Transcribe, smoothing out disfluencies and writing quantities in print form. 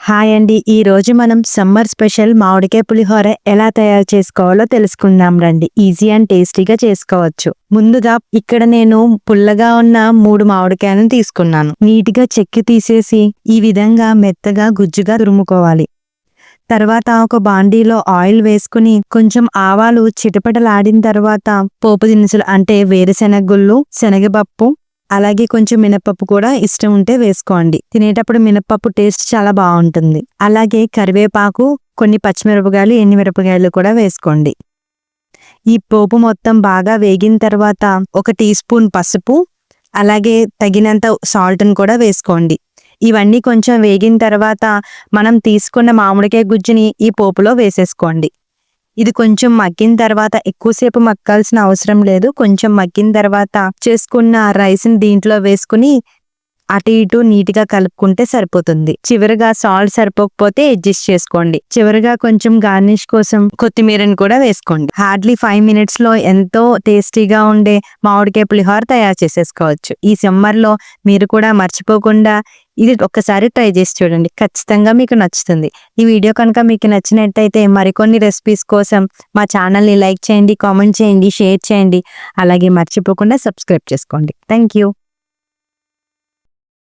Hi అండి. ఈ రోజు మనం సమ్మర్ స్పెషల్ మామిడికాయ పులిహోర ఎలా తయారు చేసుకోవాలో తెలుసుకుందాం రండి. ఈజీ అండ్ టేస్టీగా చేసుకోవచ్చు. ముందుగా ఇక్కడ నేను పుల్లగా ఉన్న 3 మామిడికాయలను తీసుకున్నాను. నీట్గా చెక్కి తీసేసి ఈ విధంగా మెత్తగా గుజ్జుగా తురుముకోవాలి. తర్వాత ఒక బాండీలో ఆయిల్ వేసుకుని కొంచెం ఆవాలు చిటపటలాడిన తర్వాత పోపు దినుసులు అంటే వేరుశెనగ గుళ్ళు, శనగపప్పు, అలాగే కొంచెం మినపప్పు కూడా ఇష్టం ఉంటే వేసుకోండి. తినేటప్పుడు మినపప్పు టేస్ట్ చాలా బాగుంటుంది. అలాగే కరివేపాకు, కొన్ని పచ్చిమిరపకాయలు, ఎండుమిరపకాయలు కూడా వేసుకోండి. ఈ పోపు మొత్తం బాగా వేగిన తర్వాత 1 టీ స్పూన్ పసుపు, అలాగే తగినంత సాల్ట్ని కూడా వేసుకోండి. ఇవన్నీ కొంచెం వేగిన తర్వాత మనం తీసుకున్న మామిడికాయ గుజ్జుని ఈ పోపులో వేసేసుకోండి. ఇది కొంచెం మగ్గిన తర్వాత ఎక్కువసేపు మగ్గాల్సిన అవసరం లేదు. కొంచెం మగ్గిన తర్వాత చేసుకున్న రైస్ని దీంట్లో వేసుకుని అటు ఇటు నీట్గా కలుపుకుంటే సరిపోతుంది. చివరిగా సాల్ట్ సరిపోకపోతే అడ్జస్ట్ చేసుకోండి. చివరిగా కొంచెం గార్నిష్ కోసం కొత్తిమీరని కూడా వేసుకోండి. హార్డ్లీ 5 minutes లో ఎంతో టేస్టీగా ఉండే మామిడికాయ పులిహోర తయారు చేసేసుకోవచ్చు. ఈ సమ్మర్లో మీరు కూడా మర్చిపోకుండా ఇది ఒక్కసారి ట్రై చేసి చూడండి. ఖచ్చితంగా మీకు నచ్చుతుంది. ఈ వీడియో కనుక మీకు నచ్చినట్టయితే మరికొన్ని రెసిపీస్ కోసం మా ఛానల్ని లైక్ చేయండి, కామెంట్ చేయండి, షేర్ చేయండి. అలాగే మర్చిపోకుండా సబ్స్క్రైబ్ చేసుకోండి. Thank you.